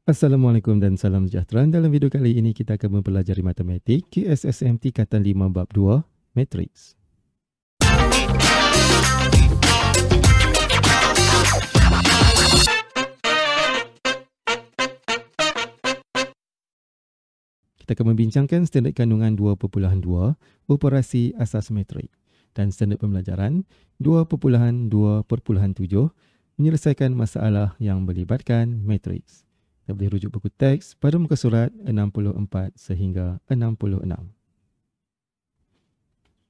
Assalamualaikum dan salam sejahtera. Dalam video kali ini kita akan mempelajari matematik QSSM tingkatan 5 bab 2 Matriks. Kita akan membincangkan standard kandungan 2.2 operasi asas matrik dan standard pembelajaran 2.2.7 menyelesaikan masalah yang melibatkan matriks. Kita boleh rujuk buku teks pada muka surat 64 sehingga 66.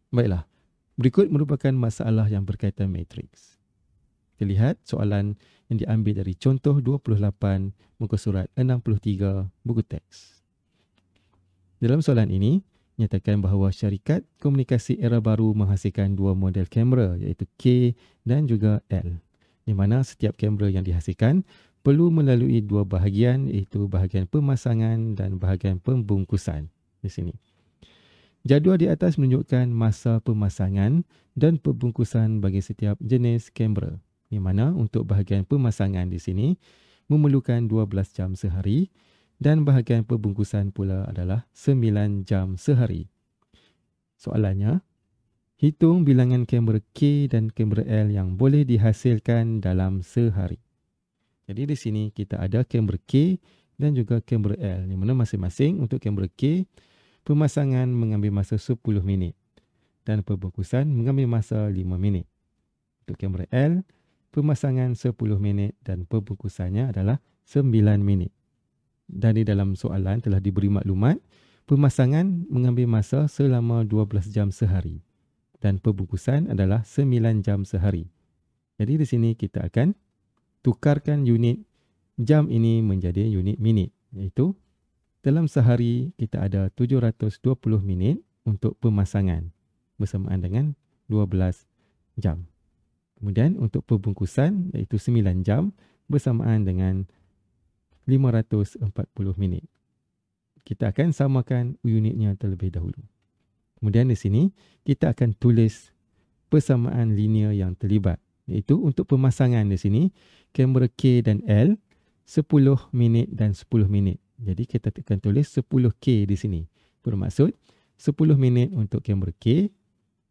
Baiklah, berikut merupakan masalah yang berkaitan matriks. Kita lihat soalan yang diambil dari contoh 28 muka surat 63 buku teks. Dalam soalan ini, nyatakan bahawa syarikat komunikasi era baru menghasilkan dua model kamera iaitu K dan juga L, di mana setiap kamera yang dihasilkan perlu melalui dua bahagian iaitu bahagian pemasangan dan bahagian pembungkusan di sini. Jadual di atas menunjukkan masa pemasangan dan pembungkusan bagi setiap jenis kamera, di mana untuk bahagian pemasangan di sini memerlukan 12 jam sehari dan bahagian pembungkusan pula adalah 9 jam sehari. Soalannya, hitung bilangan kamera K dan kamera L yang boleh dihasilkan dalam sehari. Jadi di sini kita ada kamera K dan juga kamera L, di mana masing-masing untuk kamera K, pemasangan mengambil masa 10 minit dan pembungkusan mengambil masa 5 minit. Untuk kamera L, pemasangan 10 minit dan pembungkusannya adalah 9 minit. Dan di dalam soalan telah diberi maklumat, pemasangan mengambil masa selama 12 jam sehari dan pembungkusan adalah 9 jam sehari. Jadi di sini kita akan tukarkan unit jam ini menjadi unit minit, iaitu dalam sehari kita ada 720 minit untuk pemasangan bersamaan dengan 12 jam. Kemudian untuk pembungkusan iaitu 9 jam bersamaan dengan 540 minit. Kita akan samakan unitnya terlebih dahulu. Kemudian di sini kita akan tulis persamaan linear yang terlibat, iaitu untuk pemasangan di sini kamera K dan L 10 minit dan 10 minit. Jadi kita akan tulis 10K di sini. Bermaksud 10 minit untuk kamera K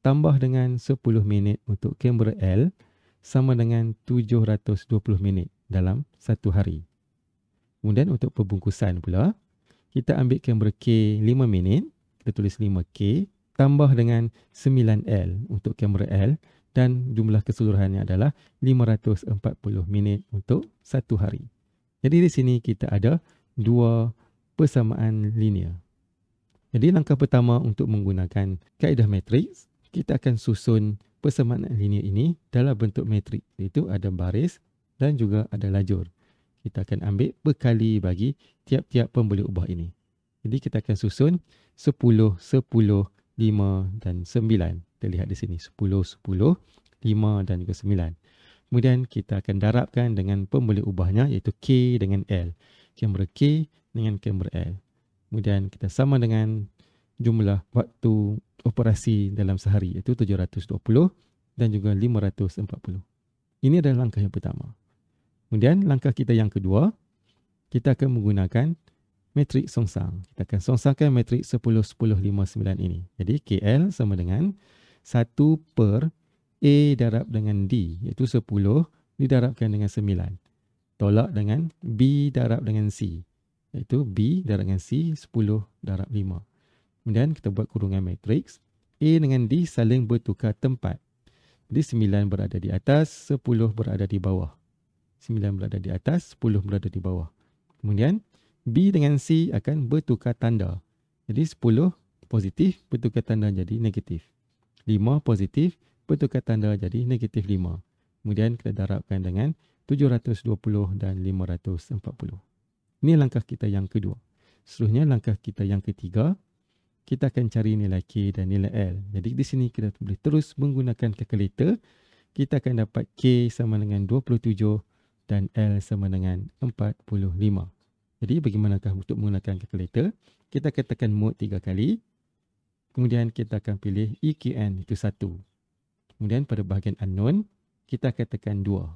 tambah dengan 10 minit untuk kamera L sama dengan 720 minit dalam satu hari. Kemudian untuk pembungkusan pula, kita ambil kamera K 5 minit, kita tulis 5K, tambah dengan 9L untuk kamera L dan jumlah keseluruhannya adalah 540 minit untuk satu hari. Jadi di sini kita ada dua persamaan linear. Jadi langkah pertama untuk menggunakan kaedah matriks, kita akan susun persamaan linear ini dalam bentuk matriks, iaitu ada baris dan juga ada lajur. Kita akan ambil berkali bagi tiap-tiap pembeli ubah ini. Jadi kita akan susun 10, 10, 5 dan 9. Kita lihat di sini 10, 10, 5 dan juga 9. Kemudian kita akan darabkan dengan pembeli ubahnya iaitu K dengan L. Kamera K dengan kamera L. Kemudian kita sama dengan jumlah waktu operasi dalam sehari iaitu 720 dan juga 540. Ini adalah langkah yang pertama. Kemudian langkah kita yang kedua, kita akan menggunakan matriks songsang. Kita akan songsangkan matriks 10, 10, 5, 9 ini. Jadi KL sama dengan 1 per A darab dengan D, iaitu 10 didarabkan dengan 9. Tolak dengan B darab dengan C, iaitu B darab dengan C, 10 darab 5. Kemudian kita buat kurungan matriks. A dengan D saling bertukar tempat. Jadi 9 berada di atas, 10 berada di bawah. 9 berada di atas, 10 berada di bawah. Kemudian B dengan C akan bertukar tanda. Jadi 10 positif bertukar tanda jadi negatif. 5 positif bertukar tanda jadi negatif 5. Kemudian kita darabkan dengan 720 dan 540. Ini langkah kita yang kedua. Seterusnya langkah kita yang ketiga, kita akan cari nilai K dan nilai L. Jadi di sini kita boleh terus menggunakan kalkulator. Kita akan dapat K sama dengan 27 dan L sama dengan 45. Jadi bagaimanakah untuk menggunakan kalkulator? Kita akan tekan mode 3 kali. Kemudian kita akan pilih EQN itu 1. Kemudian pada bahagian unknown, kita akan tekan 2.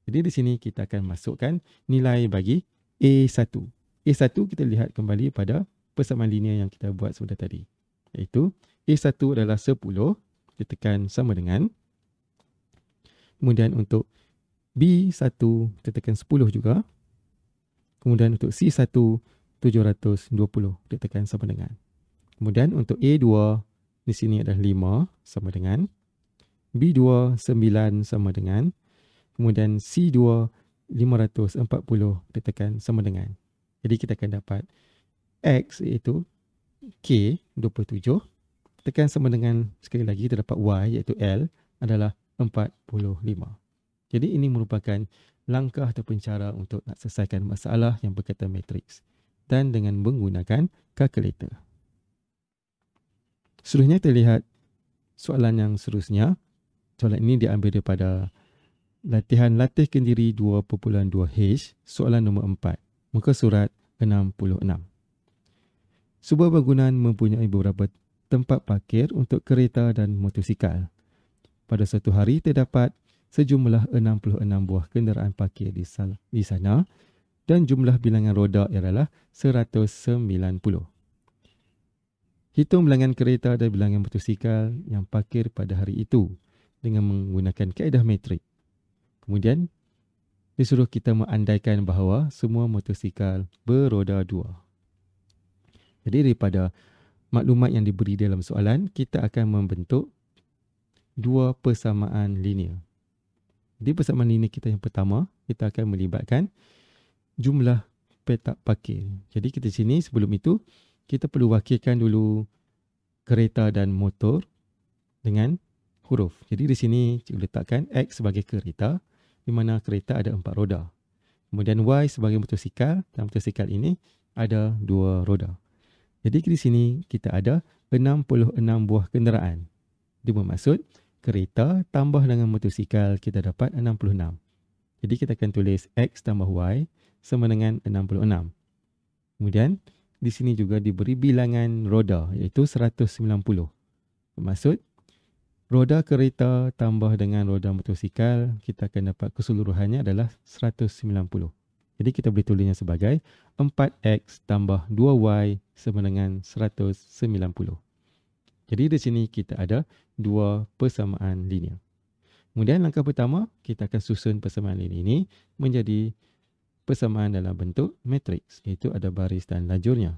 Jadi di sini kita akan masukkan nilai bagi A1. A1 kita lihat kembali pada persamaan linear yang kita buat sebentar tadi. Iaitu A1 adalah 10, kita tekan sama dengan. Kemudian untuk B1 kita tekan 10 juga. Kemudian untuk C1 720 kita tekan sama dengan. Kemudian untuk A2 di sini adalah 5 sama dengan. B2 9 sama dengan. Kemudian C2 540 kita tekan sama dengan. Jadi kita akan dapat X iaitu K 27 tekan sama dengan, sekali lagi kita dapat Y iaitu L adalah 45. Jadi ini merupakan langkah ataupun cara untuk nak selesaikan masalah yang berkaitan matriks dan dengan menggunakan kalkulator. Seterusnya kita lihat soalan yang seterusnya. Soalan ini diambil daripada latihan latihkan diri 2.2H, soalan nombor 4, muka surat 66. Sebuah bangunan mempunyai beberapa tempat parkir untuk kereta dan motosikal. Pada suatu hari terdapat sejumlah 66 buah kenderaan parkir di sana dan jumlah bilangan roda ialah 190. Hitung bilangan kereta dan bilangan motosikal yang parkir pada hari itu dengan menggunakan kaedah metrik. Kemudian disuruh kita mengandaikan bahawa semua motosikal beroda 2. Jadi daripada maklumat yang diberi dalam soalan, kita akan membentuk dua persamaan linear. Di persamaan linear kita yang pertama, kita akan melibatkan jumlah petak parkir. Jadi kita sini sebelum itu, kita perlu wakilkan dulu kereta dan motor dengan huruf. Jadi di sini cikgu letakkan X sebagai kereta, di mana kereta ada 4 roda. Kemudian Y sebagai motosikal, dan motosikal ini ada 2 roda. Jadi di sini kita ada 66 buah kenderaan. Dia bermaksud kereta tambah dengan motosikal kita dapat 66. Jadi kita akan tulis X tambah Y sama dengan 66. Kemudian di sini juga diberi bilangan roda iaitu 190. Bermaksud roda kereta tambah dengan roda motosikal, kita akan dapat keseluruhannya adalah 190. Jadi kita boleh tulisnya sebagai 4X tambah 2Y sama dengan 190. Jadi di sini kita ada dua persamaan linear. Kemudian langkah pertama, kita akan susun persamaan linear ini menjadi persamaan dalam bentuk matriks, iaitu ada baris dan lajurnya.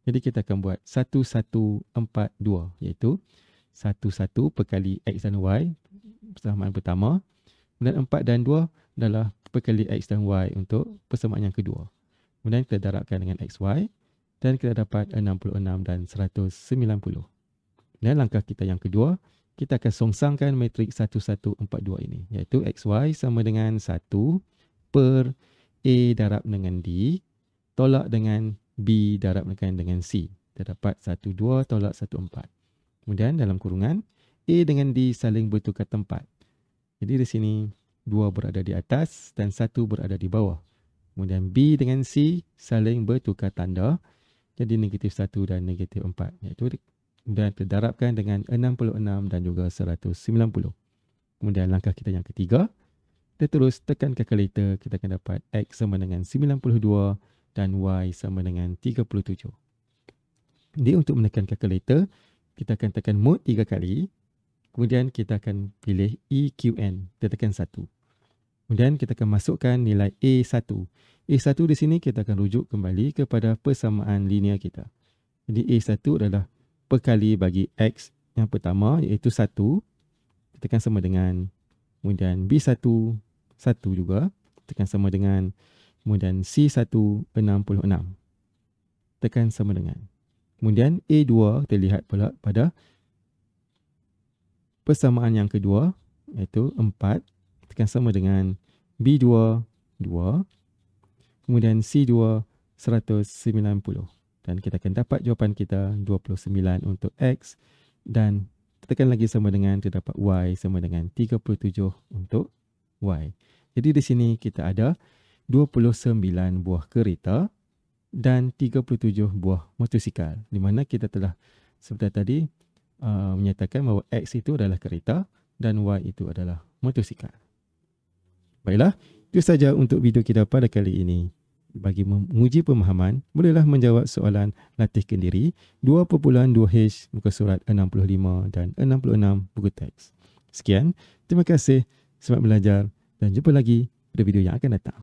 Jadi kita akan buat 1142, iaitu 11 perkali X dan Y, persamaan pertama. Kemudian 4 dan 2 adalah perkali X dan Y untuk persamaan yang kedua. Kemudian kita darabkan dengan XY dan kita dapat 66 dan 190. Dan langkah kita yang kedua, kita akan songsangkan matriks 1142 ini, iaitu XY sama dengan 1 per A darab dengan D, tolak dengan B darab dengan C. Kita dapat 12 tolak 14. Kemudian dalam kurungan, A dengan D saling bertukar tempat. Jadi di sini 2 berada di atas dan 1 berada di bawah. Kemudian B dengan C saling bertukar tanda. Jadi negatif 1 dan negatif 4. Iaitu kemudian terdarabkan dengan 66 dan juga 190. Kemudian langkah kita yang ketiga, kita terus tekan kalkulator, kita akan dapat X sama dengan 92 dan Y sama dengan 37. Jadi untuk menekan kalkulator, kita akan tekan mode 3 kali. Kemudian kita akan pilih EQN, kita tekan 1. Kemudian kita akan masukkan nilai A1. A1 di sini kita akan rujuk kembali kepada persamaan linear kita. Jadi A1 adalah perkali bagi X yang pertama iaitu 1. Tekan sama dengan. Kemudian B1, 1 juga. Tekan sama dengan. Kemudian C1, 66. Tekan sama dengan. Kemudian A2 kita lihat pula pada persamaan yang kedua iaitu 4. Tekan sama dengan B2, 2. Kemudian C2, 190. Dan kita akan dapat jawapan kita 29 untuk X. Dan tekan lagi sama dengan terdapat Y sama dengan 37 untuk Y. Jadi di sini kita ada 29 buah kereta dan 37 buah motosikal. Di mana kita telah seperti tadi menyatakan bahawa X itu adalah kereta dan Y itu adalah motosikal. Baiklah, itu saja untuk video kita pada kali ini. Bagi menguji pemahaman, bolehlah menjawab soalan latihkan diri 2.2H muka surat 65 dan 66 buku teks. Sekian, terima kasih, selamat belajar dan jumpa lagi pada video yang akan datang.